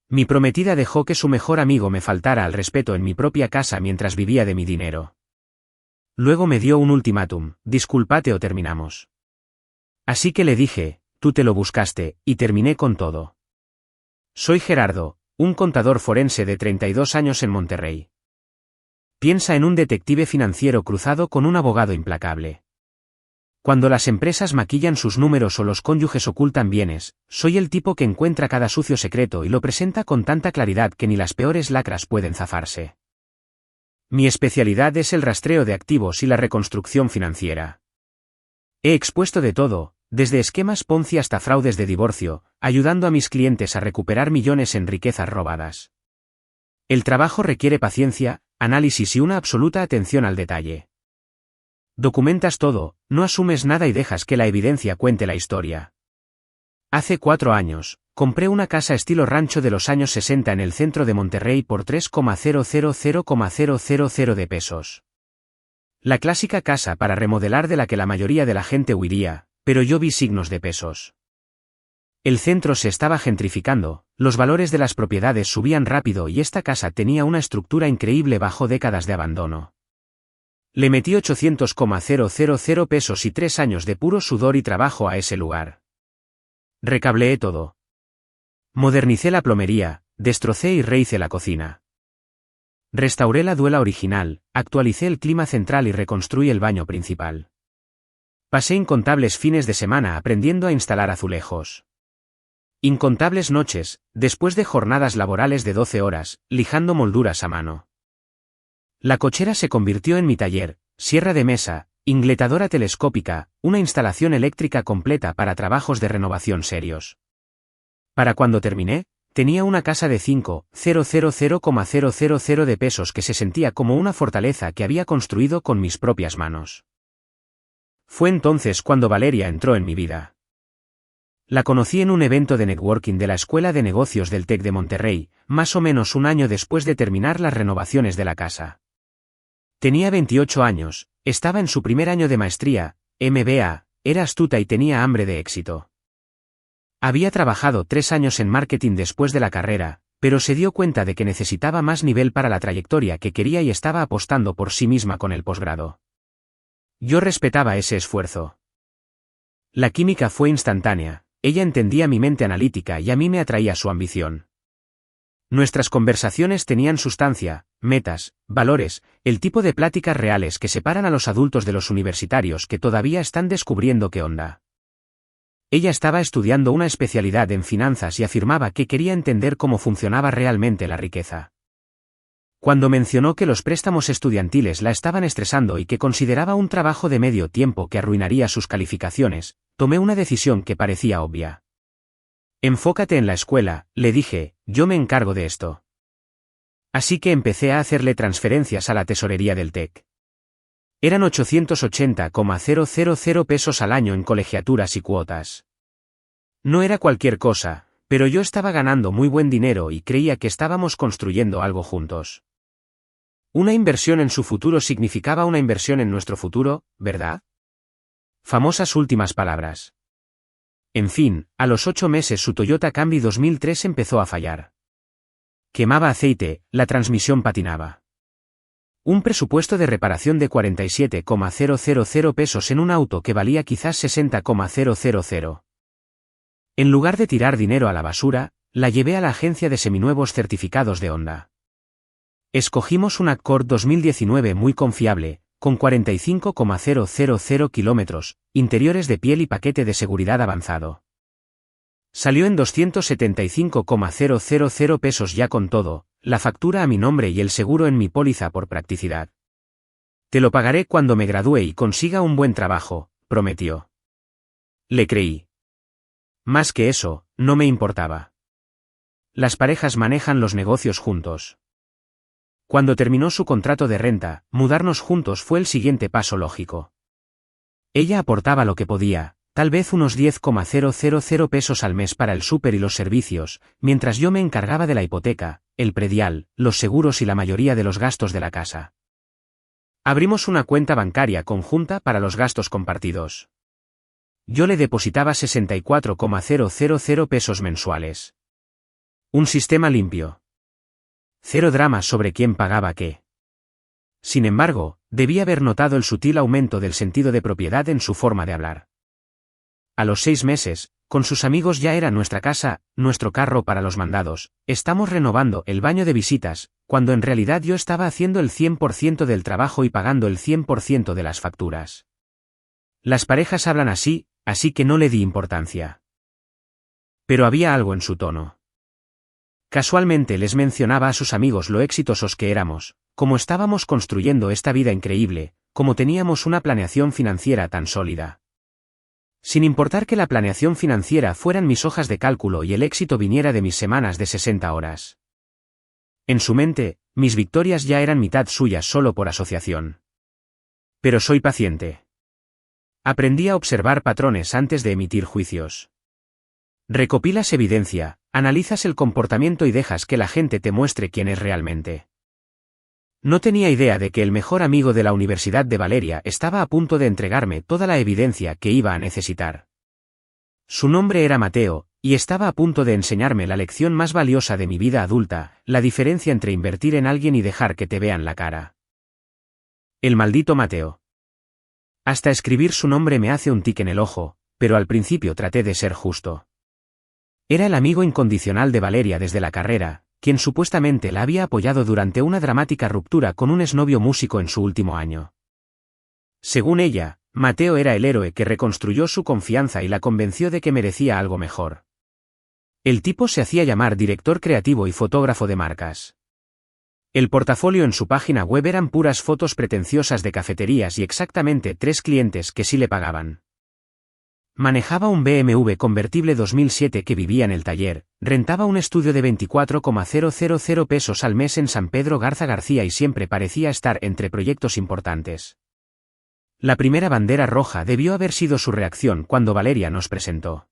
Mi prometida dejó que su mejor amigo me faltara al respeto en mi propia casa mientras vivía de mi dinero. Luego me dio un ultimátum: discúlpate o terminamos. Así que le dije: tú te lo buscaste, y terminé con todo. Soy Gerardo, un contador forense de 32 años en Monterrey. Piensa en un detective financiero cruzado con un abogado implacable. Cuando las empresas maquillan sus números o los cónyuges ocultan bienes, soy el tipo que encuentra cada sucio secreto y lo presenta con tanta claridad que ni las peores lacras pueden zafarse. Mi especialidad es el rastreo de activos y la reconstrucción financiera. He expuesto de todo, desde esquemas Ponzi hasta fraudes de divorcio, ayudando a mis clientes a recuperar millones en riquezas robadas. El trabajo requiere paciencia, análisis y una absoluta atención al detalle. Documentas todo, no asumes nada y dejas que la evidencia cuente la historia. Hace 4 años, compré una casa estilo rancho de los años 60 en el centro de Monterrey por 3,000,000 de pesos. La clásica casa para remodelar de la que la mayoría de la gente huiría, pero yo vi signos de pesos. El centro se estaba gentrificando, los valores de las propiedades subían rápido y esta casa tenía una estructura increíble bajo décadas de abandono. Le metí 800,000 pesos y 3 años de puro sudor y trabajo a ese lugar. Recableé todo. Modernicé la plomería, destrocé y rehice la cocina. Restauré la duela original, actualicé el clima central y reconstruí el baño principal. Pasé incontables fines de semana aprendiendo a instalar azulejos. Incontables noches, después de jornadas laborales de 12 horas, lijando molduras a mano. La cochera se convirtió en mi taller, sierra de mesa, ingletadora telescópica, una instalación eléctrica completa para trabajos de renovación serios. Para cuando terminé, tenía una casa de 5,000,000 de pesos que se sentía como una fortaleza que había construido con mis propias manos. Fue entonces cuando Valeria entró en mi vida. La conocí en un evento de networking de la Escuela de Negocios del TEC de Monterrey, más o menos un año después de terminar las renovaciones de la casa. Tenía 28 años, estaba en su primer año de maestría, MBA, era astuta y tenía hambre de éxito. Había trabajado 3 años en marketing después de la carrera, pero se dio cuenta de que necesitaba más nivel para la trayectoria que quería y estaba apostando por sí misma con el posgrado. Yo respetaba ese esfuerzo. La química fue instantánea, ella entendía mi mente analítica y a mí me atraía su ambición. Nuestras conversaciones tenían sustancia, metas, valores, el tipo de pláticas reales que separan a los adultos de los universitarios que todavía están descubriendo qué onda. Ella estaba estudiando una especialidad en finanzas y afirmaba que quería entender cómo funcionaba realmente la riqueza. Cuando mencionó que los préstamos estudiantiles la estaban estresando y que consideraba un trabajo de medio tiempo que arruinaría sus calificaciones, tomé una decisión que parecía obvia. Enfócate en la escuela, le dije, yo me encargo de esto. Así que empecé a hacerle transferencias a la tesorería del TEC. Eran 880,000 pesos al año en colegiaturas y cuotas. No era cualquier cosa, pero yo estaba ganando muy buen dinero y creía que estábamos construyendo algo juntos. Una inversión en su futuro significaba una inversión en nuestro futuro, ¿verdad? Famosas últimas palabras. En fin, a los 8 meses su Toyota Camry 2003 empezó a fallar. Quemaba aceite, la transmisión patinaba. Un presupuesto de reparación de 47,000 pesos en un auto que valía quizás 60,000. En lugar de tirar dinero a la basura, la llevé a la agencia de seminuevos certificados de Honda. Escogimos un Accord 2019 muy confiable, con 45,000 kilómetros, interiores de piel y paquete de seguridad avanzado. Salió en 275,000 pesos ya con todo, la factura a mi nombre y el seguro en mi póliza por practicidad. Te lo pagaré cuando me gradúe y consiga un buen trabajo, prometió. Le creí. Más que eso, no me importaba. Las parejas manejan los negocios juntos. Cuando terminó su contrato de renta, mudarnos juntos fue el siguiente paso lógico. Ella aportaba lo que podía, tal vez unos 10,000 pesos al mes para el súper y los servicios, mientras yo me encargaba de la hipoteca, el predial, los seguros y la mayoría de los gastos de la casa. Abrimos una cuenta bancaria conjunta para los gastos compartidos. Yo le depositaba 64,000 pesos mensuales. Un sistema limpio. Cero drama sobre quién pagaba qué. Sin embargo, debí haber notado el sutil aumento del sentido de propiedad en su forma de hablar. A los 6 meses, con sus amigos ya era nuestra casa, nuestro carro para los mandados, estamos renovando el baño de visitas, cuando en realidad yo estaba haciendo el 100% del trabajo y pagando el 100% de las facturas. Las parejas hablan así, así que no le di importancia. Pero había algo en su tono. Casualmente les mencionaba a sus amigos lo exitosos que éramos, cómo estábamos construyendo esta vida increíble, cómo teníamos una planeación financiera tan sólida. Sin importar que la planeación financiera fueran mis hojas de cálculo y el éxito viniera de mis semanas de 60 horas. En su mente, mis victorias ya eran mitad suyas solo por asociación. Pero soy paciente. Aprendí a observar patrones antes de emitir juicios. Recopilas evidencia, analizas el comportamiento y dejas que la gente te muestre quién es realmente. No tenía idea de que el mejor amigo de la Universidad de Valeria estaba a punto de entregarme toda la evidencia que iba a necesitar. Su nombre era Mateo, y estaba a punto de enseñarme la lección más valiosa de mi vida adulta, la diferencia entre invertir en alguien y dejar que te vean la cara. El maldito Mateo. Hasta escribir su nombre me hace un tic en el ojo, pero al principio traté de ser justo. Era el amigo incondicional de Valeria desde la carrera, quien supuestamente la había apoyado durante una dramática ruptura con un exnovio músico en su último año. Según ella, Mateo era el héroe que reconstruyó su confianza y la convenció de que merecía algo mejor. El tipo se hacía llamar director creativo y fotógrafo de marcas. El portafolio en su página web eran puras fotos pretenciosas de cafeterías y exactamente 3 clientes que sí le pagaban. Manejaba un BMW convertible 2007 que vivía en el taller, rentaba un estudio de 24,000 pesos al mes en San Pedro Garza García y siempre parecía estar entre proyectos importantes. La primera bandera roja debió haber sido su reacción cuando Valeria nos presentó.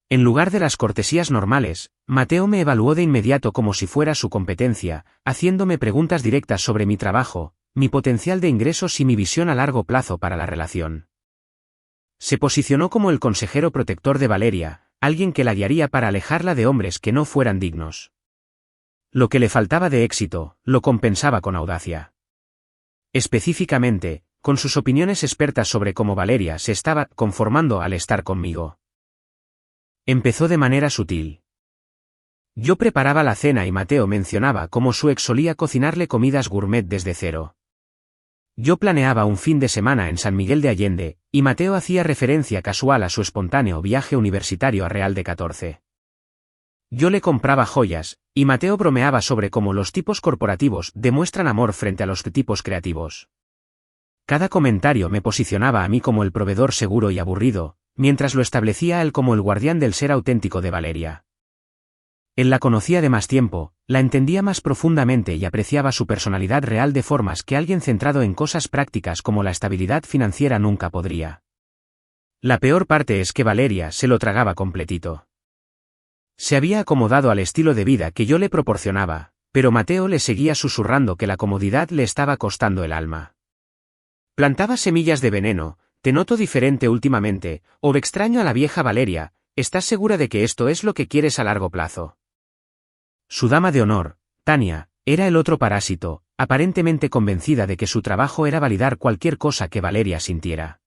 En lugar de las cortesías normales, Mateo me evaluó de inmediato como si fuera su competencia, haciéndome preguntas directas sobre mi trabajo, mi potencial de ingresos y mi visión a largo plazo para la relación. Se posicionó como el consejero protector de Valeria, alguien que la guiaría para alejarla de hombres que no fueran dignos. Lo que le faltaba de éxito, lo compensaba con audacia. Específicamente, con sus opiniones expertas sobre cómo Valeria se estaba conformando al estar conmigo. Empezó de manera sutil. Yo preparaba la cena y Mateo mencionaba cómo su ex solía cocinarle comidas gourmet desde cero. Yo planeaba un fin de semana en San Miguel de Allende, y Mateo hacía referencia casual a su espontáneo viaje universitario a Real de 14. Yo le compraba joyas, y Mateo bromeaba sobre cómo los tipos corporativos demuestran amor frente a los tipos creativos. Cada comentario me posicionaba a mí como el proveedor seguro y aburrido, mientras lo establecía a él como el guardián del ser auténtico de Valeria. Él la conocía de más tiempo, la entendía más profundamente y apreciaba su personalidad real de formas que alguien centrado en cosas prácticas como la estabilidad financiera nunca podría. La peor parte es que Valeria se lo tragaba completito. Se había acomodado al estilo de vida que yo le proporcionaba, pero Mateo le seguía susurrando que la comodidad le estaba costando el alma. Plantaba semillas de veneno: te noto diferente últimamente, o extraño a la vieja Valeria, ¿estás segura de que esto es lo que quieres a largo plazo? Su dama de honor, Tania, era el otro parásito, aparentemente convencida de que su trabajo era validar cualquier cosa que Valeria sintiera.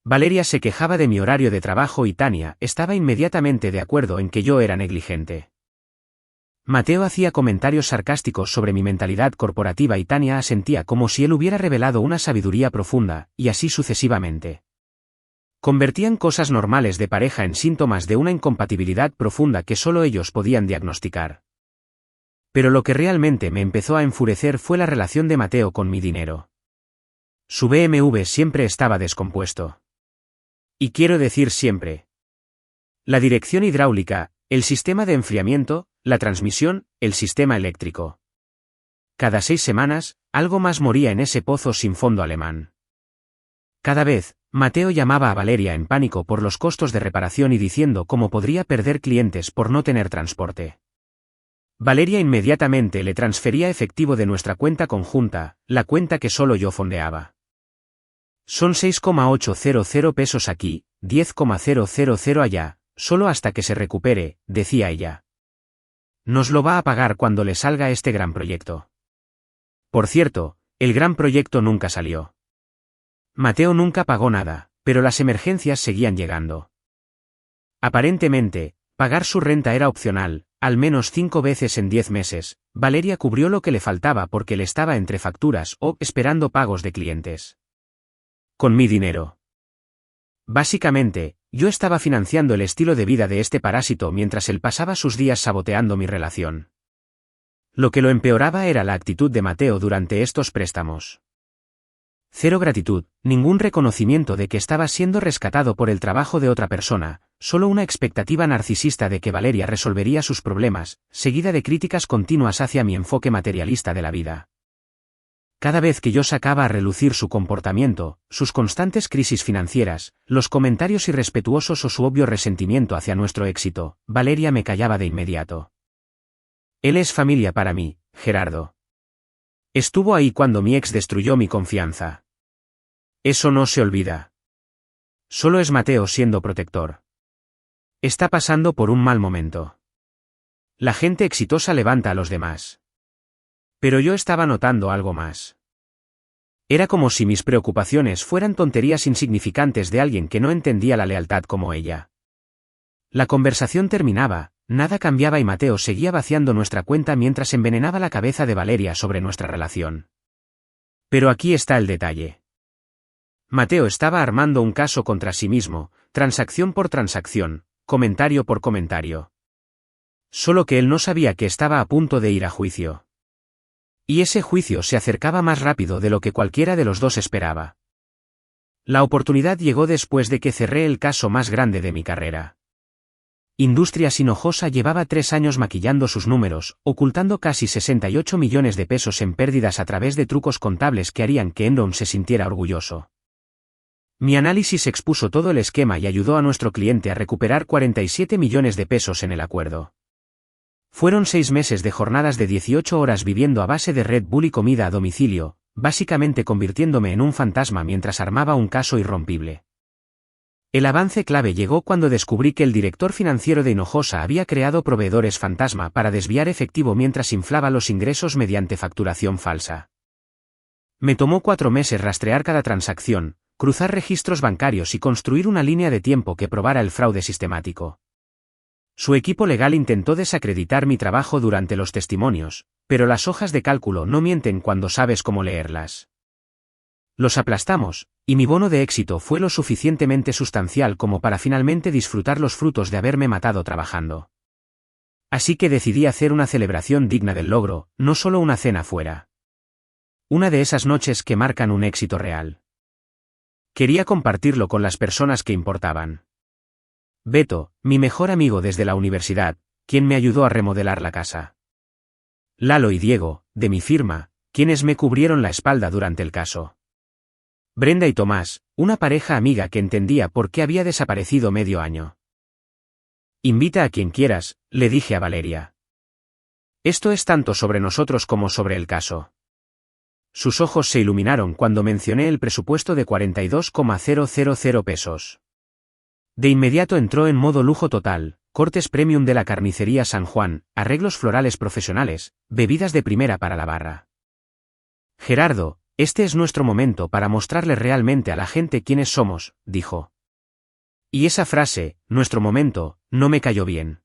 Valeria se quejaba de mi horario de trabajo y Tania estaba inmediatamente de acuerdo en que yo era negligente. Mateo hacía comentarios sarcásticos sobre mi mentalidad corporativa y Tania asentía como si él hubiera revelado una sabiduría profunda, y así sucesivamente. Convertían cosas normales de pareja en síntomas de una incompatibilidad profunda que solo ellos podían diagnosticar. Pero lo que realmente me empezó a enfurecer fue la relación de Mateo con mi dinero. Su BMW siempre estaba descompuesto. Y quiero decir siempre. La dirección hidráulica, el sistema de enfriamiento, la transmisión, el sistema eléctrico. Cada 6 semanas, algo más moría en ese pozo sin fondo alemán. Cada vez, Mateo llamaba a Valeria en pánico por los costos de reparación y diciendo cómo podría perder clientes por no tener transporte. Valeria inmediatamente le transfería efectivo de nuestra cuenta conjunta, la cuenta que solo yo fondeaba. Son 6,800 pesos aquí, 10,000 allá, solo hasta que se recupere, decía ella. nos lo va a pagar cuando le salga este gran proyecto. Por cierto, el gran proyecto nunca salió. Mateo nunca pagó nada, pero las emergencias seguían llegando. Aparentemente, pagar su renta era opcional, al menos 5 veces en 10 meses. Valeria cubrió lo que le faltaba porque él estaba entre facturas o esperando pagos de clientes. Con mi dinero. Básicamente, yo estaba financiando el estilo de vida de este parásito mientras él pasaba sus días saboteando mi relación. Lo que lo empeoraba era la actitud de Mateo durante estos préstamos. Cero gratitud, ningún reconocimiento de que estaba siendo rescatado por el trabajo de otra persona, solo una expectativa narcisista de que Valeria resolvería sus problemas, seguida de críticas continuas hacia mi enfoque materialista de la vida. Cada vez que yo sacaba a relucir su comportamiento, sus constantes crisis financieras, los comentarios irrespetuosos o su obvio resentimiento hacia nuestro éxito, Valeria me callaba de inmediato. Él es familia para mí, Gerardo. Estuvo ahí cuando mi ex destruyó mi confianza. Eso no se olvida. Solo es Mateo siendo protector. Está pasando por un mal momento. La gente exitosa levanta a los demás. Pero yo estaba notando algo más. Era como si mis preocupaciones fueran tonterías insignificantes de alguien que no entendía la lealtad como ella. La conversación terminaba, nada cambiaba y Mateo seguía vaciando nuestra cuenta mientras envenenaba la cabeza de Valeria sobre nuestra relación. Pero aquí está el detalle. Mateo estaba armando un caso contra sí mismo, transacción por transacción, comentario por comentario. Solo que él no sabía que estaba a punto de ir a juicio. Y ese juicio se acercaba más rápido de lo que cualquiera de los dos esperaba. La oportunidad llegó después de que cerré el caso más grande de mi carrera. Industrias Hinojosa llevaba 3 años maquillando sus números, ocultando casi 68 millones de pesos en pérdidas a través de trucos contables que harían que Enron se sintiera orgulloso. Mi análisis expuso todo el esquema y ayudó a nuestro cliente a recuperar 47 millones de pesos en el acuerdo. Fueron 6 meses de jornadas de 18 horas viviendo a base de Red Bull y comida a domicilio, básicamente convirtiéndome en un fantasma mientras armaba un caso irrompible. El avance clave llegó cuando descubrí que el director financiero de Hinojosa había creado proveedores fantasma para desviar efectivo mientras inflaba los ingresos mediante facturación falsa. Me tomó 4 meses rastrear cada transacción, cruzar registros bancarios y construir una línea de tiempo que probara el fraude sistemático. Su equipo legal intentó desacreditar mi trabajo durante los testimonios, pero las hojas de cálculo no mienten cuando sabes cómo leerlas. Los aplastamos, y mi bono de éxito fue lo suficientemente sustancial como para finalmente disfrutar los frutos de haberme matado trabajando. Así que decidí hacer una celebración digna del logro, no solo una cena fuera. Una de esas noches que marcan un éxito real. Quería compartirlo con las personas que importaban. Beto, mi mejor amigo desde la universidad, quien me ayudó a remodelar la casa. Lalo y Diego, de mi firma, quienes me cubrieron la espalda durante el caso. Brenda y Tomás, una pareja amiga que entendía por qué había desaparecido medio año. Invita a quien quieras, le dije a Valeria. Esto es tanto sobre nosotros como sobre el caso. Sus ojos se iluminaron cuando mencioné el presupuesto de 42,000 pesos. De inmediato entró en modo lujo total, cortes premium de la carnicería San Juan, arreglos florales profesionales, bebidas de primera para la barra. Gerardo, este es nuestro momento para mostrarle realmente a la gente quiénes somos, dijo. Y esa frase, nuestro momento, no me cayó bien.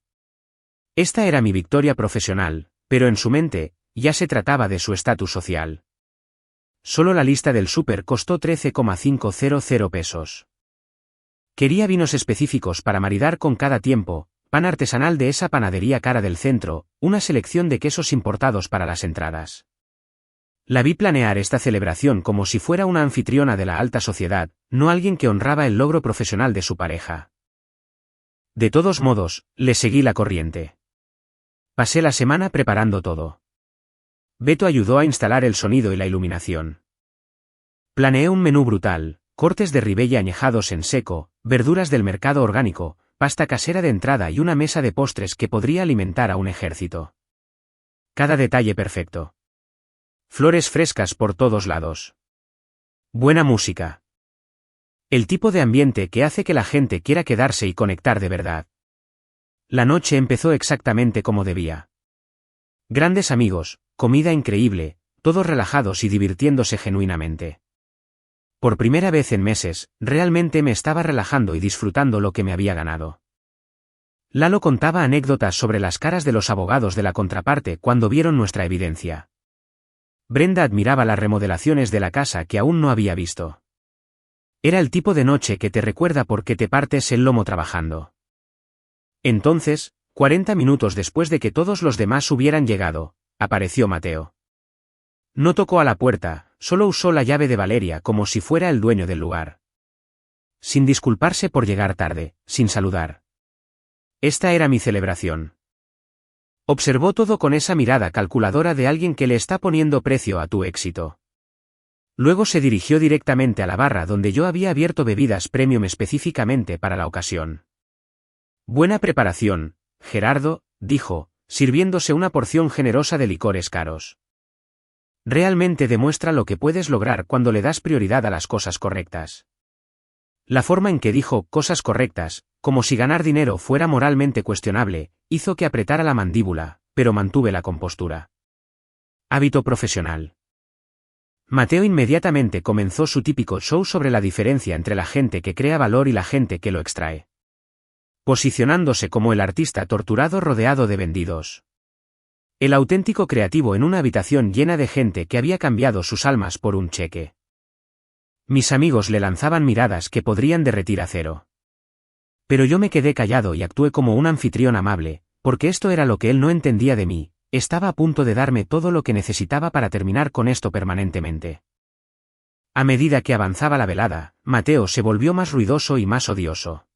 Esta era mi victoria profesional, pero en su mente, ya se trataba de su estatus social. Solo la lista del súper costó 13,500 pesos. Quería vinos específicos para maridar con cada tiempo, pan artesanal de esa panadería cara del centro, una selección de quesos importados para las entradas. La vi planear esta celebración como si fuera una anfitriona de la alta sociedad, no alguien que honraba el logro profesional de su pareja. De todos modos, le seguí la corriente. Pasé la semana preparando todo. Beto ayudó a instalar el sonido y la iluminación. Planeé un menú brutal, cortes de ribeye añejados en seco, verduras del mercado orgánico, pasta casera de entrada y una mesa de postres que podría alimentar a un ejército. Cada detalle perfecto. Flores frescas por todos lados. Buena música. El tipo de ambiente que hace que la gente quiera quedarse y conectar de verdad. La noche empezó exactamente como debía. Grandes amigos, comida increíble, todos relajados y divirtiéndose genuinamente. Por primera vez en meses, realmente me estaba relajando y disfrutando lo que me había ganado. Lalo contaba anécdotas sobre las caras de los abogados de la contraparte cuando vieron nuestra evidencia. Brenda admiraba las remodelaciones de la casa que aún no había visto. Era el tipo de noche que te recuerda por qué te partes el lomo trabajando. Entonces, 40 minutos después de que todos los demás hubieran llegado, apareció Mateo. No tocó a la puerta, solo usó la llave de Valeria como si fuera el dueño del lugar. Sin disculparse por llegar tarde, sin saludar. Esta era mi celebración. Observó todo con esa mirada calculadora de alguien que le está poniendo precio a tu éxito. Luego se dirigió directamente a la barra donde yo había abierto bebidas premium específicamente para la ocasión. Buena preparación, Gerardo, dijo, sirviéndose una porción generosa de licores caros. Realmente demuestra lo que puedes lograr cuando le das prioridad a las cosas correctas. La forma en que dijo cosas correctas, como si ganar dinero fuera moralmente cuestionable, hizo que apretara la mandíbula, pero mantuve la compostura. Hábito profesional. Mateo inmediatamente comenzó su típico show sobre la diferencia entre la gente que crea valor y la gente que lo extrae. Posicionándose como el artista torturado rodeado de vendidos. El auténtico creativo en una habitación llena de gente que había cambiado sus almas por un cheque. Mis amigos le lanzaban miradas que podrían derretir acero. Pero yo me quedé callado y actué como un anfitrión amable, porque esto era lo que él no entendía de mí, estaba a punto de darme todo lo que necesitaba para terminar con esto permanentemente. A medida que avanzaba la velada, Mateo se volvió más ruidoso y más odioso.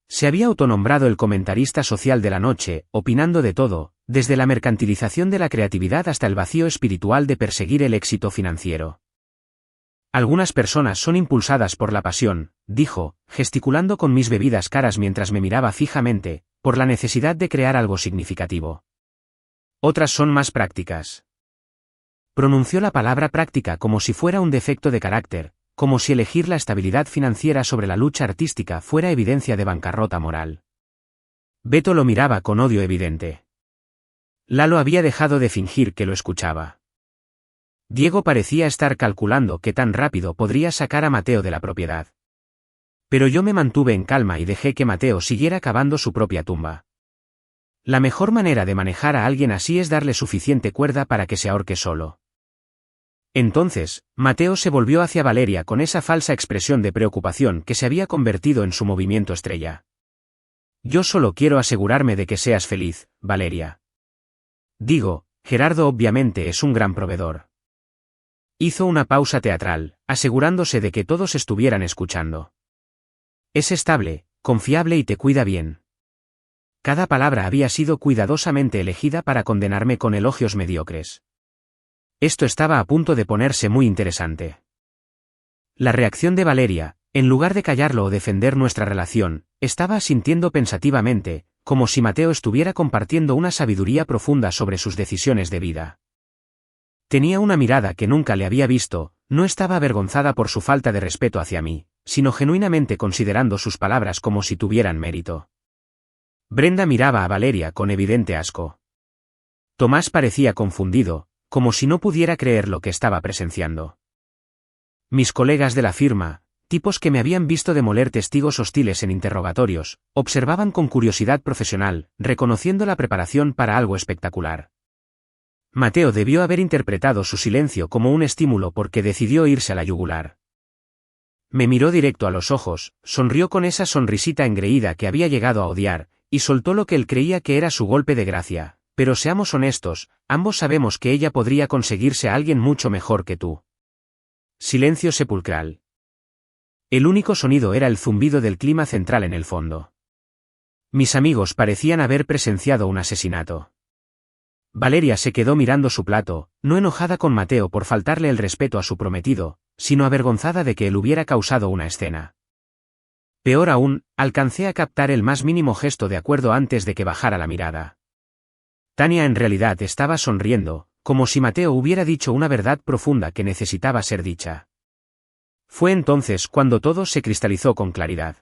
Se había autonombrado el comentarista social de la noche, opinando de todo, desde la mercantilización de la creatividad hasta el vacío espiritual de perseguir el éxito financiero. Algunas personas son impulsadas por la pasión, dijo, gesticulando con mis bebidas caras mientras me miraba fijamente, por la necesidad de crear algo significativo. Otras son más prácticas. Pronunció la palabra práctica como si fuera un defecto de carácter, como si elegir la estabilidad financiera sobre la lucha artística fuera evidencia de bancarrota moral. Beto lo miraba con odio evidente. Lalo había dejado de fingir que lo escuchaba. Diego parecía estar calculando qué tan rápido podría sacar a Mateo de la propiedad. Pero yo me mantuve en calma y dejé que Mateo siguiera cavando su propia tumba. La mejor manera de manejar a alguien así es darle suficiente cuerda para que se ahorque solo. Entonces, Mateo se volvió hacia Valeria con esa falsa expresión de preocupación que se había convertido en su movimiento estrella. Yo solo quiero asegurarme de que seas feliz, Valeria. Digo, Gerardo obviamente es un gran proveedor. Hizo una pausa teatral, asegurándose de que todos estuvieran escuchando. Es estable, confiable y te cuida bien. Cada palabra había sido cuidadosamente elegida para condenarme con elogios mediocres. Esto estaba a punto de ponerse muy interesante. La reacción de Valeria, en lugar de callarlo o defender nuestra relación, estaba asintiendo pensativamente, como si Mateo estuviera compartiendo una sabiduría profunda sobre sus decisiones de vida. Tenía una mirada que nunca le había visto, no estaba avergonzada por su falta de respeto hacia mí, sino genuinamente considerando sus palabras como si tuvieran mérito. Brenda miraba a Valeria con evidente asco. Tomás parecía confundido, como si no pudiera creer lo que estaba presenciando. Mis colegas de la firma, tipos que me habían visto demoler testigos hostiles en interrogatorios, observaban con curiosidad profesional, reconociendo la preparación para algo espectacular. Mateo debió haber interpretado su silencio como un estímulo porque decidió irse a la yugular. Me miró directo a los ojos, sonrió con esa sonrisita engreída que había llegado a odiar, y soltó lo que él creía que era su golpe de gracia. Pero seamos honestos, ambos sabemos que ella podría conseguirse a alguien mucho mejor que tú. Silencio sepulcral. El único sonido era el zumbido del clima central en el fondo. Mis amigos parecían haber presenciado un asesinato. Valeria se quedó mirando su plato, no enojada con Mateo por faltarle el respeto a su prometido, sino avergonzada de que él hubiera causado una escena. Peor aún, alcancé a captar el más mínimo gesto de acuerdo antes de que bajara la mirada. Tania en realidad estaba sonriendo, como si Mateo hubiera dicho una verdad profunda que necesitaba ser dicha. Fue entonces cuando todo se cristalizó con claridad.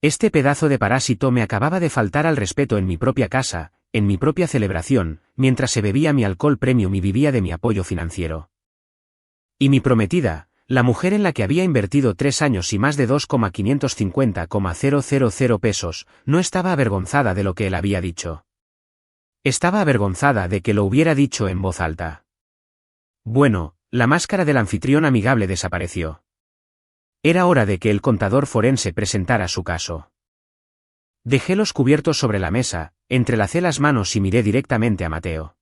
Este pedazo de parásito me acababa de faltar al respeto en mi propia casa, en mi propia celebración, mientras se bebía mi alcohol premium y vivía de mi apoyo financiero. Y mi prometida, la mujer en la que había invertido 3 años y más de 2.550,000 pesos, no estaba avergonzada de lo que él había dicho. Estaba avergonzada de que lo hubiera dicho en voz alta. Bueno, la máscara del anfitrión amigable desapareció. Era hora de que el contador forense presentara su caso. Dejé los cubiertos sobre la mesa, entrelacé las manos y miré directamente a Mateo.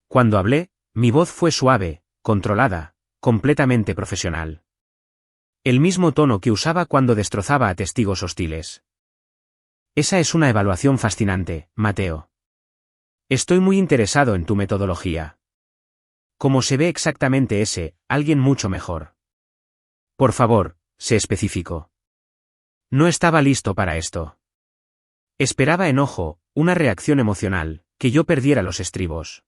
Cuando hablé, mi voz fue suave, controlada, completamente profesional. El mismo tono que usaba cuando destrozaba a testigos hostiles. Esa es una evaluación fascinante, Mateo. Estoy muy interesado en tu metodología. Como se ve exactamente alguien mucho mejor. Por favor, sé específico. No estaba listo para esto. Esperaba enojo, una reacción emocional, que yo perdiera los estribos.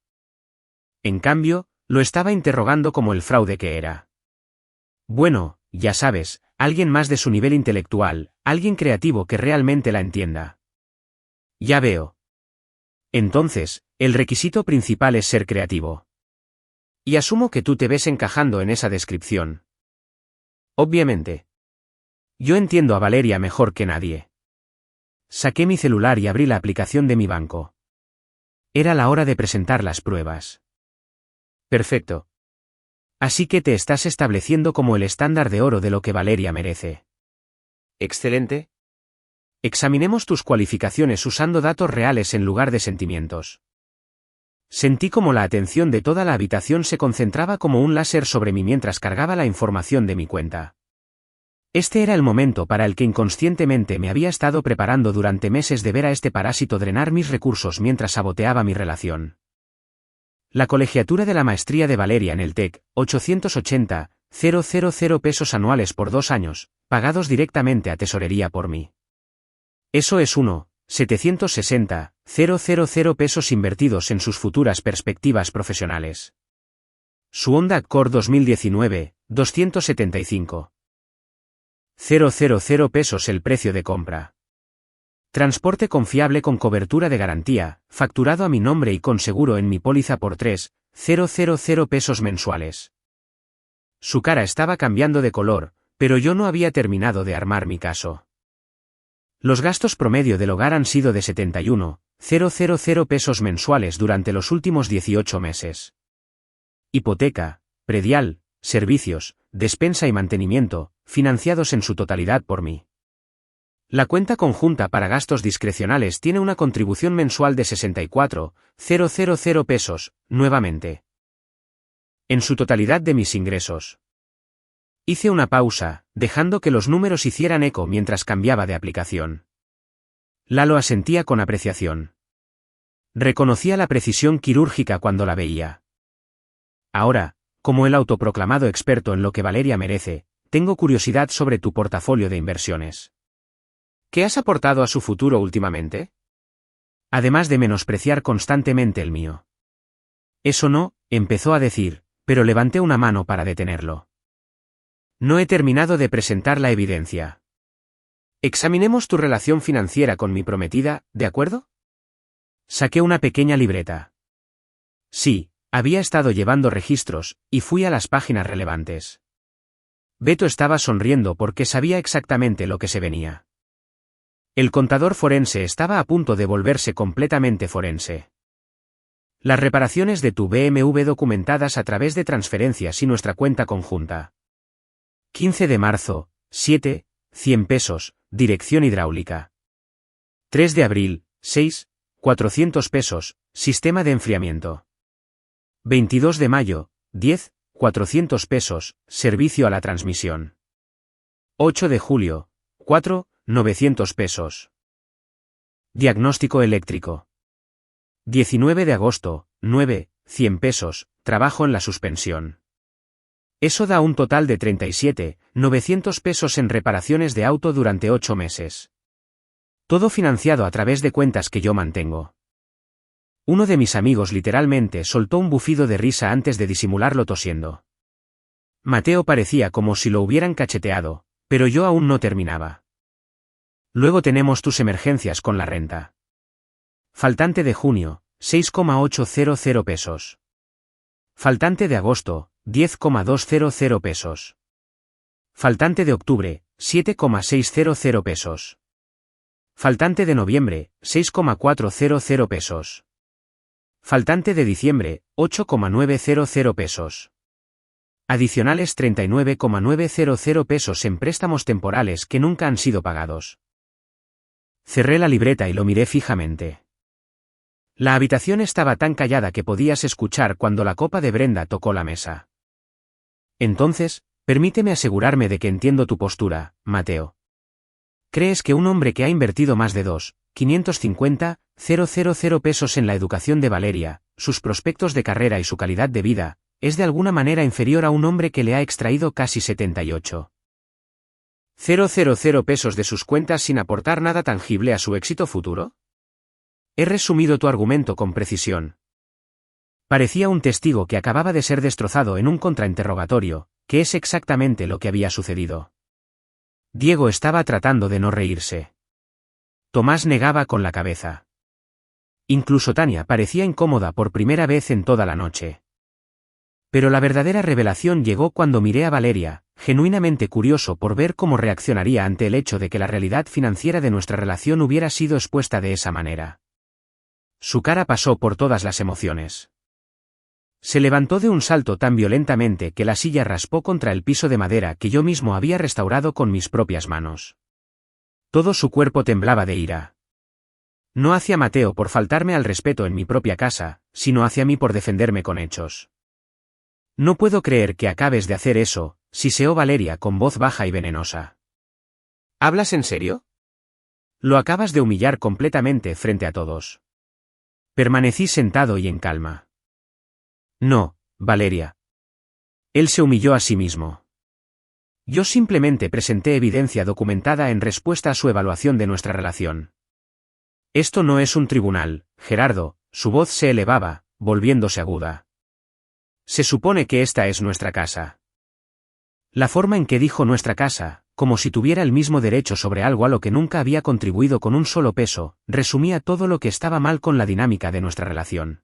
En cambio, lo estaba interrogando como el fraude que era. Bueno, ya sabes, alguien más de su nivel intelectual, alguien creativo que realmente la entienda. Ya veo. Entonces, el requisito principal es ser creativo. Y asumo que tú te ves encajando en esa descripción. Obviamente. Yo entiendo a Valeria mejor que nadie. Saqué mi celular y abrí la aplicación de mi banco. Era la hora de presentar las pruebas. Perfecto. Así que te estás estableciendo como el estándar de oro de lo que Valeria merece. Excelente. Examinemos tus cualificaciones usando datos reales en lugar de sentimientos. Sentí como la atención de toda la habitación se concentraba como un láser sobre mí mientras cargaba la información de mi cuenta. Este era el momento para el que inconscientemente me había estado preparando durante meses de ver a este parásito drenar mis recursos mientras saboteaba mi relación. La colegiatura de la maestría de Valeria en el TEC, 880,000 pesos anuales por 2 años, pagados directamente a tesorería por mí. Eso es 760,000 pesos invertidos en sus futuras perspectivas profesionales. Su Honda Accord 2019, 275,000 pesos el precio de compra. Transporte confiable con cobertura de garantía, facturado a mi nombre y con seguro en mi póliza por 3,000 pesos mensuales. Su cara estaba cambiando de color, pero yo no había terminado de armar mi caso. Los gastos promedio del hogar han sido de 71,000 pesos mensuales durante los últimos 18 meses. Hipoteca, predial, servicios, despensa y mantenimiento, financiados en su totalidad por mí. La cuenta conjunta para gastos discrecionales tiene una contribución mensual de 64,000 pesos, nuevamente. En su totalidad de mis ingresos. Hice una pausa, dejando que los números hicieran eco mientras cambiaba de aplicación. Lalo asentía con apreciación. Reconocía la precisión quirúrgica cuando la veía. Ahora, como el autoproclamado experto en lo que Valeria merece, tengo curiosidad sobre tu portafolio de inversiones. ¿Qué has aportado a su futuro últimamente? Además de menospreciar constantemente el mío. Eso no, empezó a decir, pero levanté una mano para detenerlo. No he terminado de presentar la evidencia. Examinemos tu relación financiera con mi prometida, ¿de acuerdo? Saqué una pequeña libreta. Sí, había estado llevando registros, y fui a las páginas relevantes. Beto estaba sonriendo porque sabía exactamente lo que se venía. El contador forense estaba a punto de volverse completamente forense. Las reparaciones de tu BMW documentadas a través de transferencias y nuestra cuenta conjunta. 15 de marzo, 100 pesos, dirección hidráulica. 3 de abril, 400 pesos, sistema de enfriamiento. 22 de mayo, 400 pesos, servicio a la transmisión. 8 de julio, 900 pesos. Diagnóstico eléctrico. 19 de agosto, 100 pesos, trabajo en la suspensión. Eso da un total de 37,900 pesos en reparaciones de auto durante 8 meses. Todo financiado a través de cuentas que yo mantengo. Uno de mis amigos literalmente soltó un bufido de risa antes de disimularlo tosiendo. Mateo parecía como si lo hubieran cacheteado, pero yo aún no terminaba. Luego tenemos tus emergencias con la renta. Faltante de junio, 6,800 pesos. Faltante de agosto, 10,200 pesos. Faltante de octubre, 7,600 pesos. Faltante de noviembre, 6,400 pesos. Faltante de diciembre, 8,900 pesos. Adicionales 39,900 pesos en préstamos temporales que nunca han sido pagados. Cerré la libreta y lo miré fijamente. La habitación estaba tan callada que podías escuchar cuando la copa de Brenda tocó la mesa. Entonces, permíteme asegurarme de que entiendo tu postura, Mateo. ¿Crees que un hombre que ha invertido más de 2.550.000 pesos en la educación de Valeria, sus prospectos de carrera y su calidad de vida, es de alguna manera inferior a un hombre que le ha extraído casi 78.000 pesos de sus cuentas sin aportar nada tangible a su éxito futuro? He resumido tu argumento con precisión. Parecía un testigo que acababa de ser destrozado en un contrainterrogatorio, que es exactamente lo que había sucedido. Diego estaba tratando de no reírse. Tomás negaba con la cabeza. Incluso Tania parecía incómoda por primera vez en toda la noche. Pero la verdadera revelación llegó cuando miré a Valeria, genuinamente curioso por ver cómo reaccionaría ante el hecho de que la realidad financiera de nuestra relación hubiera sido expuesta de esa manera. Su cara pasó por todas las emociones. Se levantó de un salto tan violentamente que la silla raspó contra el piso de madera que yo mismo había restaurado con mis propias manos. Todo su cuerpo temblaba de ira. No hacia Mateo por faltarme al respeto en mi propia casa, sino hacia mí por defenderme con hechos. No puedo creer que acabes de hacer eso, siseó Valeria con voz baja y venenosa. ¿Hablas en serio? Lo acabas de humillar completamente frente a todos. Permanecí sentado y en calma. No, Valeria. Él se humilló a sí mismo. Yo simplemente presenté evidencia documentada en respuesta a su evaluación de nuestra relación. Esto no es un tribunal, Gerardo, su voz se elevaba, volviéndose aguda. Se supone que esta es nuestra casa. La forma en que dijo nuestra casa, como si tuviera el mismo derecho sobre algo a lo que nunca había contribuido con un solo peso, resumía todo lo que estaba mal con la dinámica de nuestra relación.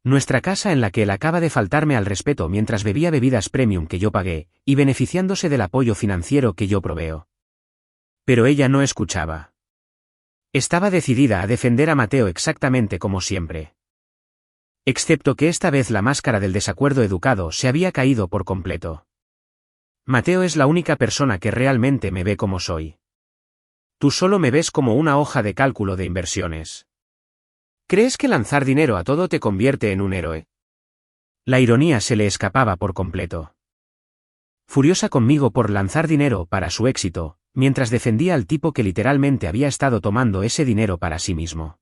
Nuestra casa en la que él acaba de faltarme al respeto mientras bebía bebidas premium que yo pagué, y beneficiándose del apoyo financiero que yo proveo. Pero ella no escuchaba. Estaba decidida a defender a Mateo exactamente como siempre. Excepto que esta vez la máscara del desacuerdo educado se había caído por completo. Mateo es la única persona que realmente me ve como soy. Tú solo me ves como una hoja de cálculo de inversiones. ¿Crees que lanzar dinero a todo te convierte en un héroe? La ironía se le escapaba por completo. Furiosa conmigo por lanzar dinero para su éxito, mientras defendía al tipo que literalmente había estado tomando ese dinero para sí mismo.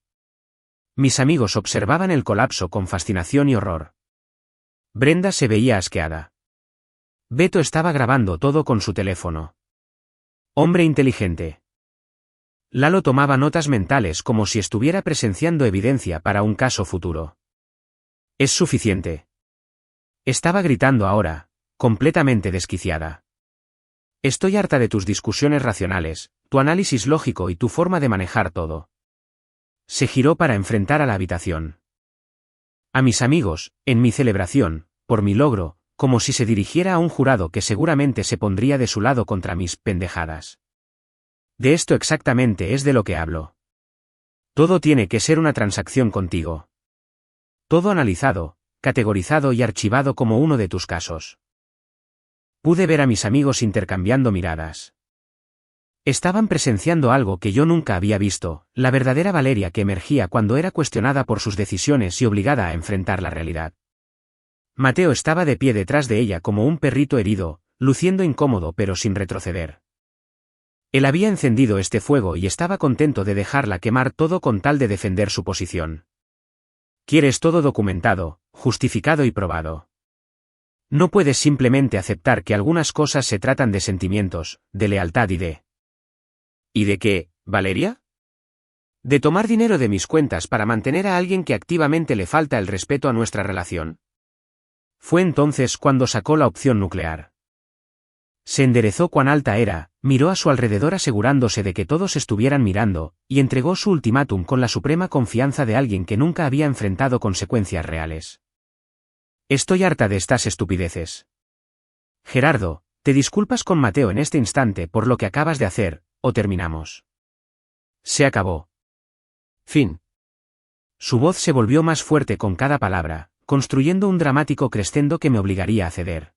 Mis amigos observaban el colapso con fascinación y horror. Brenda se veía asqueada. Beto estaba grabando todo con su teléfono. Hombre inteligente. Lalo tomaba notas mentales como si estuviera presenciando evidencia para un caso futuro. Es suficiente. Estaba gritando ahora, completamente desquiciada. Estoy harta de tus discusiones racionales, tu análisis lógico y tu forma de manejar todo. Se giró para enfrentar a la habitación. A mis amigos, en mi celebración, por mi logro, como si se dirigiera a un jurado que seguramente se pondría de su lado contra mis pendejadas. De esto exactamente es de lo que hablo. Todo tiene que ser una transacción contigo. Todo analizado, categorizado y archivado como uno de tus casos. Pude ver a mis amigos intercambiando miradas. Estaban presenciando algo que yo nunca había visto, la verdadera Valeria que emergía cuando era cuestionada por sus decisiones y obligada a enfrentar la realidad. Mateo estaba de pie detrás de ella como un perrito herido, luciendo incómodo pero sin retroceder. Él había encendido este fuego y estaba contento de dejarla quemar todo con tal de defender su posición. Quieres todo documentado, justificado y probado. No puedes simplemente aceptar que algunas cosas se tratan de sentimientos, de lealtad y de... ¿Y de qué, Valeria? ¿De tomar dinero de mis cuentas para mantener a alguien que activamente le falta el respeto a nuestra relación? Fue entonces cuando sacó la opción nuclear. Se enderezó cuán alta era, miró a su alrededor asegurándose de que todos estuvieran mirando, y entregó su ultimátum con la suprema confianza de alguien que nunca había enfrentado consecuencias reales. Estoy harta de estas estupideces. Gerardo, te disculpas con Mateo en este instante por lo que acabas de hacer, o terminamos. Se acabó. Fin. Su voz se volvió más fuerte con cada palabra, construyendo un dramático crescendo que me obligaría a ceder.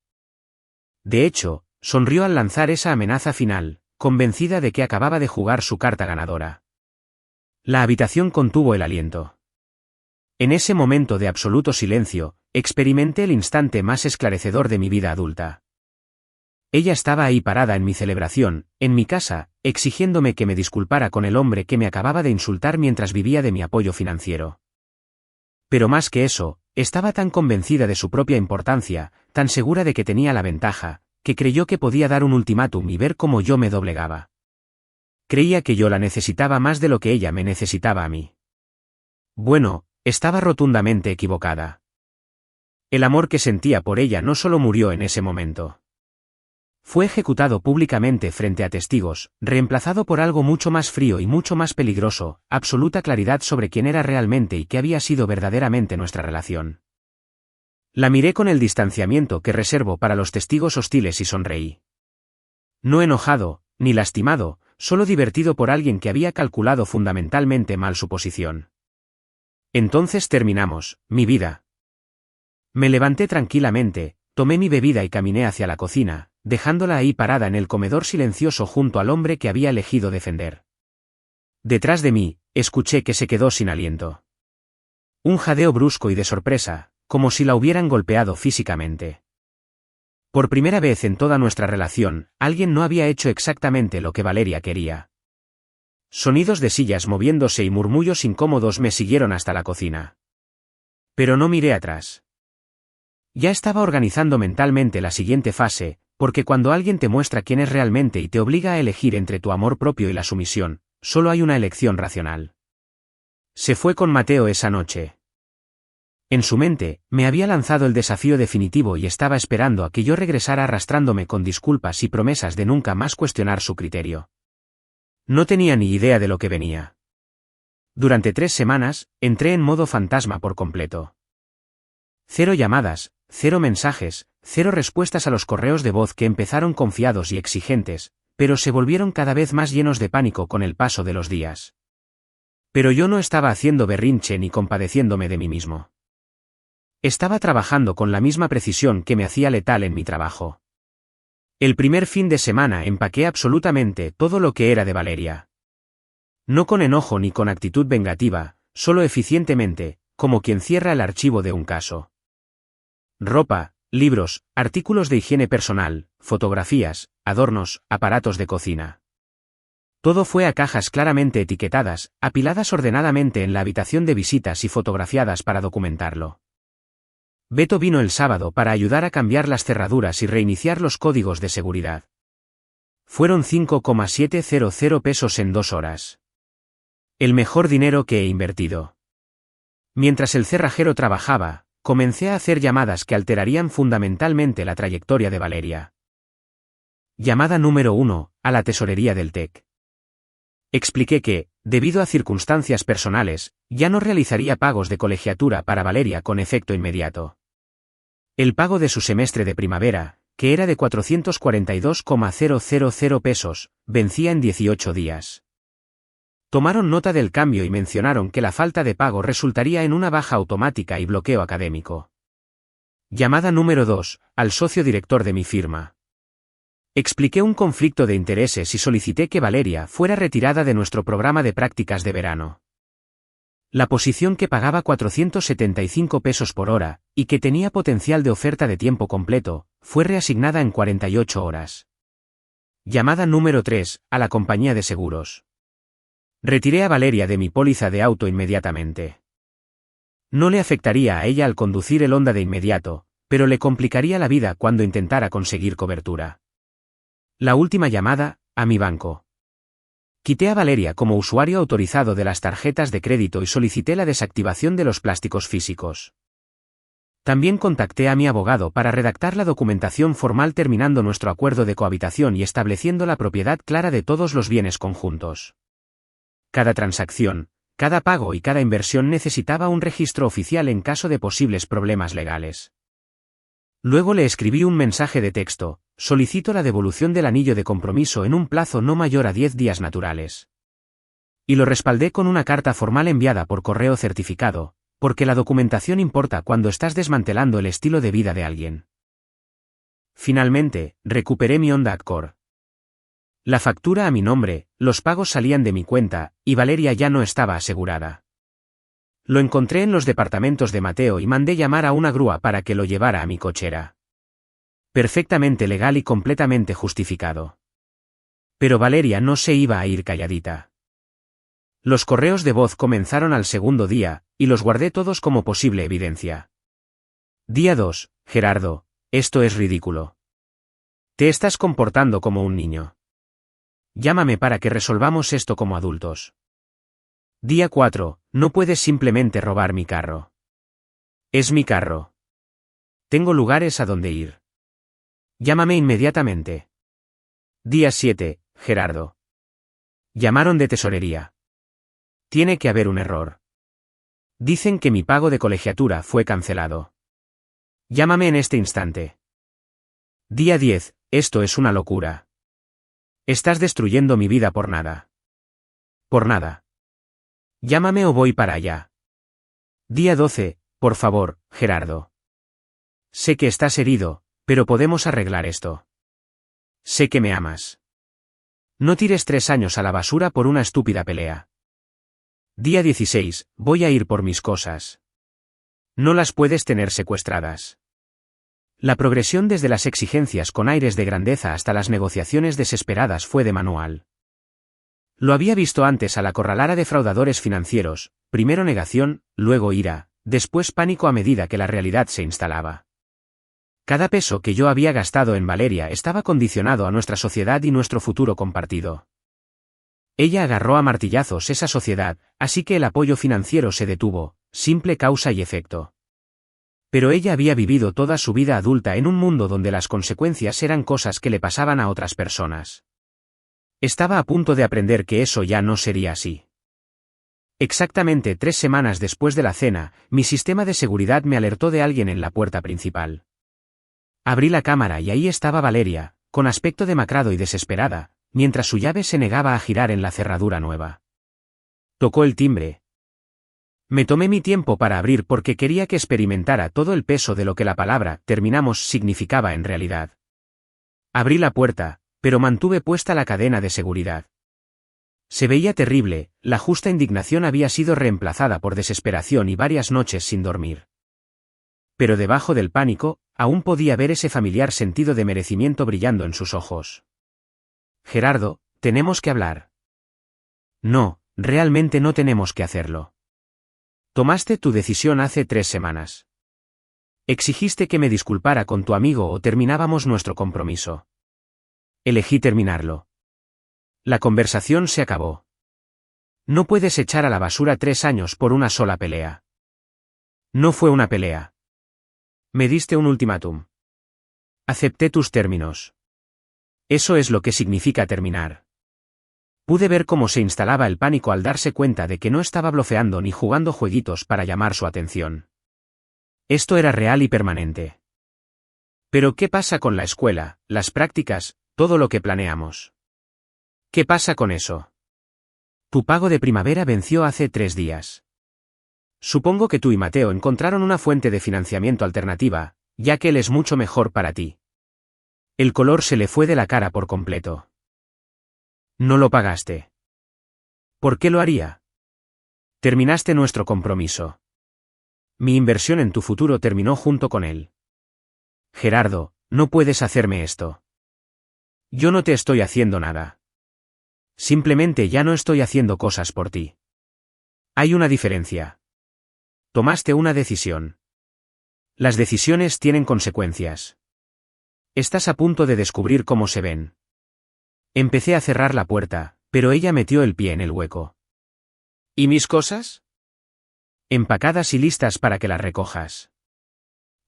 De hecho, sonrió al lanzar esa amenaza final, convencida de que acababa de jugar su carta ganadora. La habitación contuvo el aliento. En ese momento de absoluto silencio, experimenté el instante más esclarecedor de mi vida adulta. Ella estaba ahí parada en mi celebración, en mi casa, exigiéndome que me disculpara con el hombre que me acababa de insultar mientras vivía de mi apoyo financiero. Pero más que eso, estaba tan convencida de su propia importancia, tan segura de que tenía la ventaja, que creyó que podía dar un ultimátum y ver cómo yo me doblegaba. Creía que yo la necesitaba más de lo que ella me necesitaba a mí. Bueno, estaba rotundamente equivocada. El amor que sentía por ella no solo murió en ese momento. Fue ejecutado públicamente frente a testigos, reemplazado por algo mucho más frío y mucho más peligroso, absoluta claridad sobre quién era realmente y qué había sido verdaderamente nuestra relación. La miré con el distanciamiento que reservo para los testigos hostiles y sonreí. No enojado, ni lastimado, solo divertido por alguien que había calculado fundamentalmente mal su posición. Entonces terminamos, mi vida. Me levanté tranquilamente, tomé mi bebida y caminé hacia la cocina, dejándola ahí parada en el comedor silencioso junto al hombre que había elegido defender. Detrás de mí, escuché que se quedó sin aliento. Un jadeo brusco y de sorpresa, como si la hubieran golpeado físicamente. Por primera vez en toda nuestra relación, alguien no había hecho exactamente lo que Valeria quería. Sonidos de sillas moviéndose y murmullos incómodos me siguieron hasta la cocina. Pero no miré atrás. Ya estaba organizando mentalmente la siguiente fase, porque cuando alguien te muestra quién es realmente y te obliga a elegir entre tu amor propio y la sumisión, solo hay una elección racional. Se fue con Mateo esa noche. En su mente, me había lanzado el desafío definitivo y estaba esperando a que yo regresara arrastrándome con disculpas y promesas de nunca más cuestionar su criterio. No tenía ni idea de lo que venía. Durante 3 semanas, entré en modo fantasma por completo. 0 llamadas, 0 mensajes, 0 respuestas a los correos de voz que empezaron confiados y exigentes, pero se volvieron cada vez más llenos de pánico con el paso de los días. Pero yo no estaba haciendo berrinche ni compadeciéndome de mí mismo. Estaba trabajando con la misma precisión que me hacía letal en mi trabajo. El primer fin de semana empaqué absolutamente todo lo que era de Valeria. No con enojo ni con actitud vengativa, solo eficientemente, como quien cierra el archivo de un caso. Ropa, libros, artículos de higiene personal, fotografías, adornos, aparatos de cocina. Todo fue a cajas claramente etiquetadas, apiladas ordenadamente en la habitación de visitas y fotografiadas para documentarlo. Beto vino el sábado para ayudar a cambiar las cerraduras y reiniciar los códigos de seguridad. Fueron 5,700 pesos en 2 horas. El mejor dinero que he invertido. Mientras el cerrajero trabajaba, comencé a hacer llamadas que alterarían fundamentalmente la trayectoria de Valeria. Llamada número 1, a la tesorería del TEC. Expliqué que, debido a circunstancias personales, ya no realizaría pagos de colegiatura para Valeria con efecto inmediato. El pago de su semestre de primavera, que era de 442,000 pesos, vencía en 18 días. Tomaron nota del cambio y mencionaron que la falta de pago resultaría en una baja automática y bloqueo académico. Llamada número 2, al socio director de mi firma. Expliqué un conflicto de intereses y solicité que Valeria fuera retirada de nuestro programa de prácticas de verano. La posición que pagaba 475 pesos por hora, y que tenía potencial de oferta de tiempo completo, fue reasignada en 48 horas. Llamada número 3, a la compañía de seguros. Retiré a Valeria de mi póliza de auto inmediatamente. No le afectaría a ella al conducir el Honda de inmediato, pero le complicaría la vida cuando intentara conseguir cobertura. La última llamada, a mi banco. Quité a Valeria como usuario autorizado de las tarjetas de crédito y solicité la desactivación de los plásticos físicos. También contacté a mi abogado para redactar la documentación formal terminando nuestro acuerdo de cohabitación y estableciendo la propiedad clara de todos los bienes conjuntos. Cada transacción, cada pago y cada inversión necesitaba un registro oficial en caso de posibles problemas legales. Luego le escribí un mensaje de texto: solicito la devolución del anillo de compromiso en un plazo no mayor a 10 días naturales. Y lo respaldé con una carta formal enviada por correo certificado, porque la documentación importa cuando estás desmantelando el estilo de vida de alguien. Finalmente, recuperé mi Honda Accord. La factura a mi nombre, los pagos salían de mi cuenta, y Valeria ya no estaba asegurada. Lo encontré en los departamentos de Mateo y mandé llamar a una grúa para que lo llevara a mi cochera. Perfectamente legal y completamente justificado. Pero Valeria no se iba a ir calladita. Los correos de voz comenzaron al segundo día, y los guardé todos como posible evidencia. Día 2, Gerardo, esto es ridículo. Te estás comportando como un niño. Llámame para que resolvamos esto como adultos. Día 4, no puedes simplemente robar mi carro. Es mi carro. Tengo lugares a donde ir. Llámame inmediatamente. Día 7, Gerardo. Llamaron de tesorería. Tiene que haber un error. Dicen que mi pago de colegiatura fue cancelado. Llámame en este instante. Día 10, esto es una locura. Estás destruyendo mi vida por nada. Por nada. Llámame o voy para allá. Día 12, por favor, Gerardo. Sé que estás herido, pero podemos arreglar esto. Sé que me amas. No tires 3 años a la basura por una estúpida pelea. Día 16, voy a ir por mis cosas. No las puedes tener secuestradas. La progresión desde las exigencias con aires de grandeza hasta las negociaciones desesperadas fue de manual. Lo había visto antes al acorralar a defraudadores financieros, primero negación, luego ira, después pánico a medida que la realidad se instalaba. Cada peso que yo había gastado en Valeria estaba condicionado a nuestra sociedad y nuestro futuro compartido. Ella agarró a martillazos esa sociedad, así que el apoyo financiero se detuvo, simple causa y efecto. Pero ella había vivido toda su vida adulta en un mundo donde las consecuencias eran cosas que le pasaban a otras personas. Estaba a punto de aprender que eso ya no sería así. Exactamente 3 semanas después de la cena, mi sistema de seguridad me alertó de alguien en la puerta principal. Abrí la cámara y ahí estaba Valeria, con aspecto demacrado y desesperada, mientras su llave se negaba a girar en la cerradura nueva. Tocó el timbre. Me tomé mi tiempo para abrir porque quería que experimentara todo el peso de lo que la palabra «terminamos» significaba en realidad. Abrí la puerta, pero mantuve puesta la cadena de seguridad. Se veía terrible, la justa indignación había sido reemplazada por desesperación y varias noches sin dormir. Pero debajo del pánico, aún podía ver ese familiar sentido de merecimiento brillando en sus ojos. Gerardo, tenemos que hablar. No, realmente no tenemos que hacerlo. Tomaste tu decisión hace 3 semanas. Exigiste que me disculpara con tu amigo o terminábamos nuestro compromiso. Elegí terminarlo. La conversación se acabó. No puedes echar a la basura 3 años por una sola pelea. No fue una pelea. Me diste un ultimátum. Acepté tus términos. Eso es lo que significa terminar. Pude ver cómo se instalaba el pánico al darse cuenta de que no estaba blofeando ni jugando jueguitos para llamar su atención. Esto era real y permanente. Pero ¿qué pasa con la escuela, las prácticas, todo lo que planeamos? ¿Qué pasa con eso? Tu pago de primavera venció hace 3 días. Supongo que tú y Mateo encontraron una fuente de financiamiento alternativa, ya que él es mucho mejor para ti. El color se le fue de la cara por completo. No lo pagaste. ¿Por qué lo haría? Terminaste nuestro compromiso. Mi inversión en tu futuro terminó junto con él. Gerardo, no puedes hacerme esto. Yo no te estoy haciendo nada. Simplemente ya no estoy haciendo cosas por ti. Hay una diferencia. Tomaste una decisión. Las decisiones tienen consecuencias. Estás a punto de descubrir cómo se ven. Empecé a cerrar la puerta, pero ella metió el pie en el hueco. ¿Y mis cosas? Empacadas y listas para que las recojas.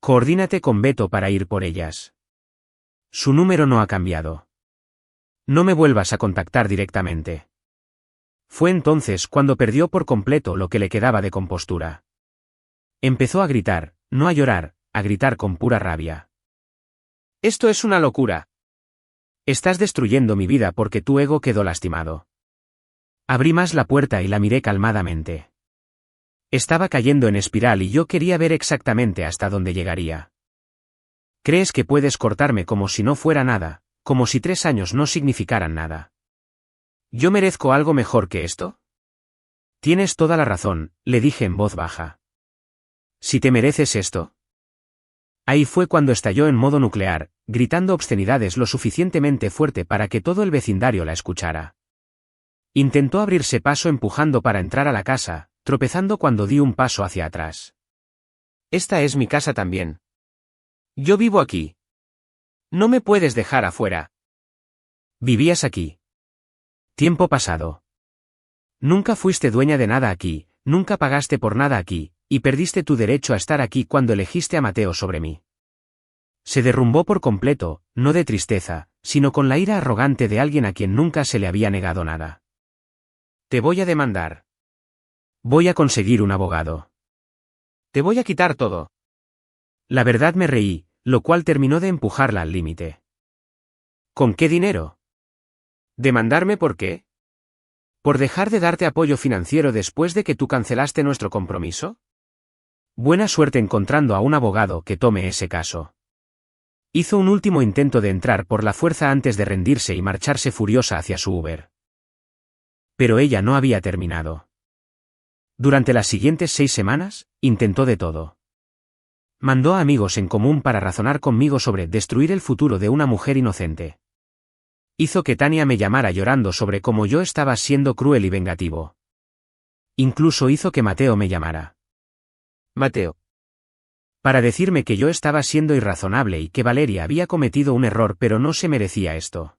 Coordínate con Beto para ir por ellas. Su número no ha cambiado. No me vuelvas a contactar directamente. Fue entonces cuando perdió por completo lo que le quedaba de compostura. Empezó a gritar, no a llorar, a gritar con pura rabia. Esto es una locura. Estás destruyendo mi vida porque tu ego quedó lastimado. Abrí más la puerta y la miré calmadamente. Estaba cayendo en espiral y yo quería ver exactamente hasta dónde llegaría. ¿Crees que puedes cortarme como si no fuera nada, como si 3 años no significaran nada? ¿Yo merezco algo mejor que esto? Tienes toda la razón, le dije en voz baja. ¿Si te mereces esto? Ahí fue cuando estalló en modo nuclear, gritando obscenidades lo suficientemente fuerte para que todo el vecindario la escuchara. Intentó abrirse paso empujando para entrar a la casa, tropezando cuando di un paso hacia atrás. Esta es mi casa también. Yo vivo aquí. No me puedes dejar afuera. Vivías aquí. Tiempo pasado. Nunca fuiste dueña de nada aquí, nunca pagaste por nada aquí, y perdiste tu derecho a estar aquí cuando elegiste a Mateo sobre mí. Se derrumbó por completo, no de tristeza, sino con la ira arrogante de alguien a quien nunca se le había negado nada. Te voy a demandar. Voy a conseguir un abogado. Te voy a quitar todo. La verdad me reí, lo cual terminó de empujarla al límite. ¿Con qué dinero? ¿Demandarme por qué? ¿Por dejar de darte apoyo financiero después de que tú cancelaste nuestro compromiso? Buena suerte encontrando a un abogado que tome ese caso. Hizo un último intento de entrar por la fuerza antes de rendirse y marcharse furiosa hacia su Uber. Pero ella no había terminado. Durante las siguientes 6 semanas, intentó de todo. Mandó a amigos en común para razonar conmigo sobre destruir el futuro de una mujer inocente. Hizo que Tania me llamara llorando sobre cómo yo estaba siendo cruel y vengativo. Incluso hizo que Mateo me llamara. Mateo. Para decirme que yo estaba siendo irrazonable y que Valeria había cometido un error pero no se merecía esto.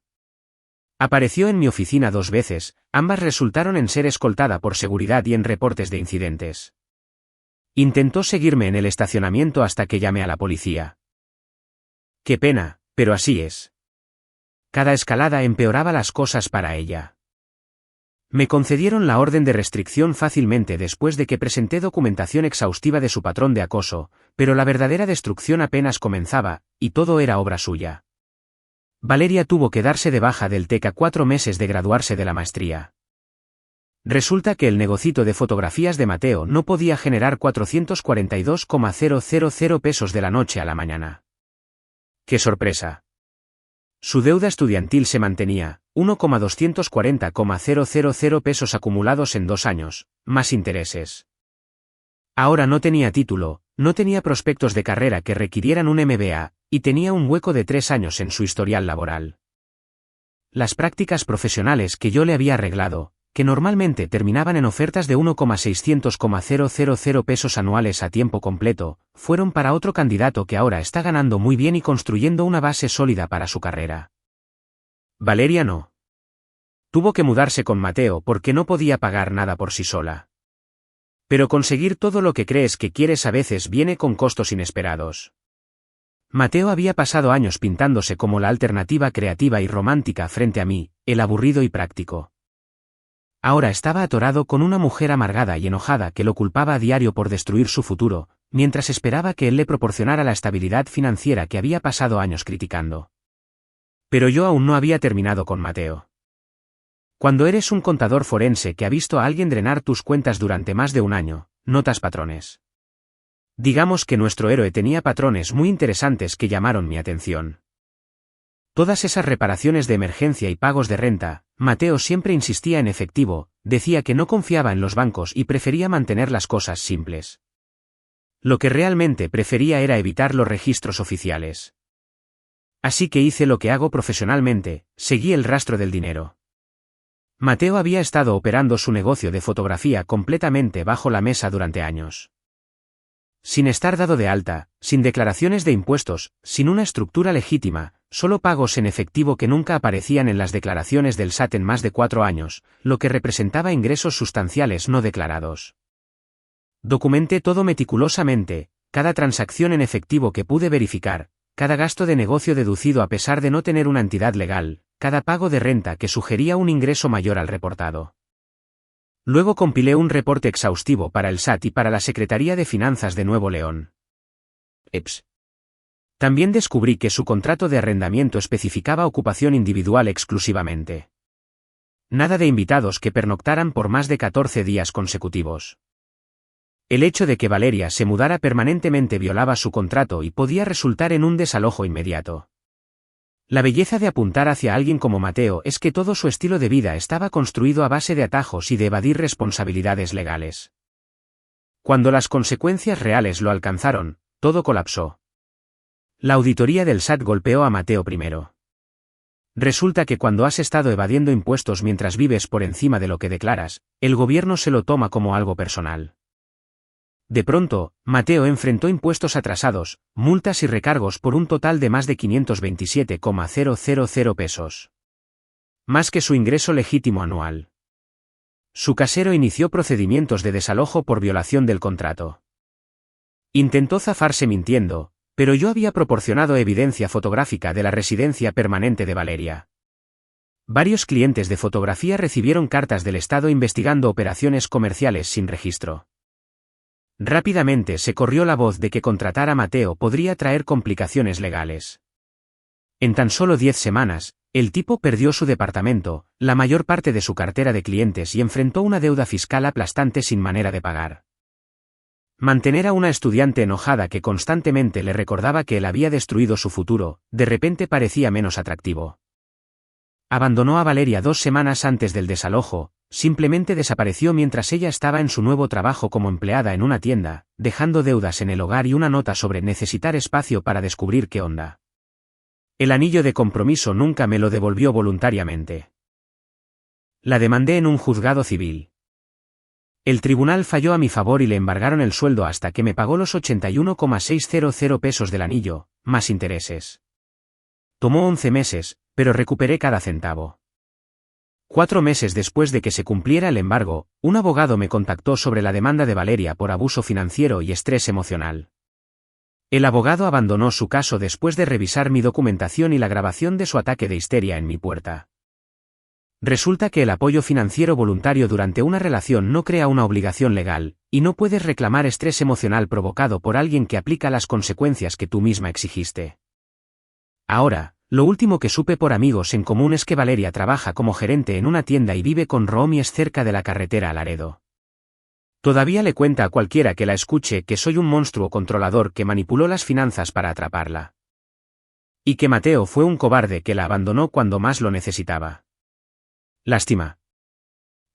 Apareció en mi oficina 2 veces, ambas resultaron en ser escoltada por seguridad y en reportes de incidentes. Intentó seguirme en el estacionamiento hasta que llamé a la policía. Qué pena, pero así es. Cada escalada empeoraba las cosas para ella. Me concedieron la orden de restricción fácilmente después de que presenté documentación exhaustiva de su patrón de acoso, pero la verdadera destrucción apenas comenzaba, y todo era obra suya. Valeria tuvo que darse de baja del TEC a 4 meses de graduarse de la maestría. Resulta que el negocito de fotografías de Mateo no podía generar 442,000 pesos de la noche a la mañana. ¡Qué sorpresa! Su deuda estudiantil se mantenía, 1,240,000 pesos acumulados en 2 años, más intereses. Ahora no tenía título, no tenía prospectos de carrera que requirieran un MBA, y tenía un hueco de 3 años en su historial laboral. Las prácticas profesionales que yo le había arreglado, que normalmente terminaban en ofertas de 1,600,000 pesos anuales a tiempo completo, fueron para otro candidato que ahora está ganando muy bien y construyendo una base sólida para su carrera. Valeria no. Tuvo que mudarse con Mateo porque no podía pagar nada por sí sola. Pero conseguir todo lo que crees que quieres a veces viene con costos inesperados. Mateo había pasado años pintándose como la alternativa creativa y romántica frente a mí, el aburrido y práctico. Ahora estaba atorado con una mujer amargada y enojada que lo culpaba a diario por destruir su futuro, mientras esperaba que él le proporcionara la estabilidad financiera que había pasado años criticando. Pero yo aún no había terminado con Mateo. Cuando eres un contador forense que ha visto a alguien drenar tus cuentas durante más de un año, notas patrones. Digamos que nuestro héroe tenía patrones muy interesantes que llamaron mi atención. Todas esas reparaciones de emergencia y pagos de renta, Mateo siempre insistía en efectivo, decía que no confiaba en los bancos y prefería mantener las cosas simples. Lo que realmente prefería era evitar los registros oficiales. Así que hice lo que hago profesionalmente, seguí el rastro del dinero. Mateo había estado operando su negocio de fotografía completamente bajo la mesa durante años. Sin estar dado de alta, sin declaraciones de impuestos, sin una estructura legítima, solo pagos en efectivo que nunca aparecían en las declaraciones del SAT en más de 4 años, lo que representaba ingresos sustanciales no declarados. Documenté todo meticulosamente, cada transacción en efectivo que pude verificar, cada gasto de negocio deducido a pesar de no tener una entidad legal, cada pago de renta que sugería un ingreso mayor al reportado. Luego compilé un reporte exhaustivo para el SAT y para la Secretaría de Finanzas de Nuevo León. También descubrí que su contrato de arrendamiento especificaba ocupación individual exclusivamente. Nada de invitados que pernoctaran por más de 14 días consecutivos. El hecho de que Valeria se mudara permanentemente violaba su contrato y podía resultar en un desalojo inmediato. La belleza de apuntar hacia alguien como Mateo es que todo su estilo de vida estaba construido a base de atajos y de evadir responsabilidades legales. Cuando las consecuencias reales lo alcanzaron, todo colapsó. La auditoría del SAT golpeó a Mateo primero. Resulta que cuando has estado evadiendo impuestos mientras vives por encima de lo que declaras, el gobierno se lo toma como algo personal. De pronto, Mateo enfrentó impuestos atrasados, multas y recargos por un total de más de 527,000 pesos. Más que su ingreso legítimo anual. Su casero inició procedimientos de desalojo por violación del contrato. Intentó zafarse mintiendo, pero yo había proporcionado evidencia fotográfica de la residencia permanente de Valeria. Varios clientes de fotografía recibieron cartas del Estado investigando operaciones comerciales sin registro. Rápidamente se corrió la voz de que contratar a Mateo podría traer complicaciones legales. En tan solo 10 semanas, el tipo perdió su departamento, la mayor parte de su cartera de clientes y enfrentó una deuda fiscal aplastante sin manera de pagar. Mantener a una estudiante enojada que constantemente le recordaba que él había destruido su futuro, de repente parecía menos atractivo. Abandonó a Valeria 2 semanas antes del desalojo, simplemente desapareció mientras ella estaba en su nuevo trabajo como empleada en una tienda, dejando deudas en el hogar y una nota sobre necesitar espacio para descubrir qué onda. El anillo de compromiso nunca me lo devolvió voluntariamente. La demandé en un juzgado civil. El tribunal falló a mi favor y le embargaron el sueldo hasta que me pagó los 81,600 pesos del anillo, más intereses. Tomó 11 meses, pero recuperé cada centavo. 4 meses después de que se cumpliera el embargo, un abogado me contactó sobre la demanda de Valeria por abuso financiero y estrés emocional. El abogado abandonó su caso después de revisar mi documentación y la grabación de su ataque de histeria en mi puerta. Resulta que el apoyo financiero voluntario durante una relación no crea una obligación legal, y no puedes reclamar estrés emocional provocado por alguien que aplica las consecuencias que tú misma exigiste. Ahora, lo último que supe por amigos en común es que Valeria trabaja como gerente en una tienda y vive con Roomies cerca de la carretera a Laredo. Todavía le cuenta a cualquiera que la escuche que soy un monstruo controlador que manipuló las finanzas para atraparla. Y que Mateo fue un cobarde que la abandonó cuando más lo necesitaba. Lástima.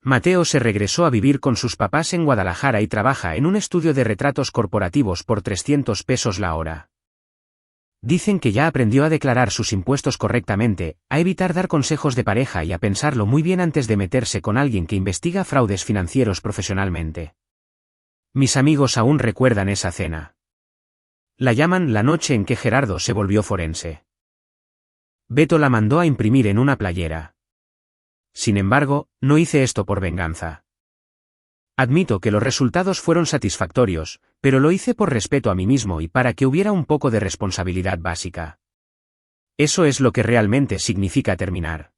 Mateo se regresó a vivir con sus papás en Guadalajara y trabaja en un estudio de retratos corporativos por 300 pesos la hora. Dicen que ya aprendió a declarar sus impuestos correctamente, a evitar dar consejos de pareja y a pensarlo muy bien antes de meterse con alguien que investiga fraudes financieros profesionalmente. Mis amigos aún recuerdan esa cena. La llaman la noche en que Gerardo se volvió forense. Beto la mandó a imprimir en una playera. Sin embargo, no hice esto por venganza. Admito que los resultados fueron satisfactorios, pero lo hice por respeto a mí mismo y para que hubiera un poco de responsabilidad básica. Eso es lo que realmente significa terminar.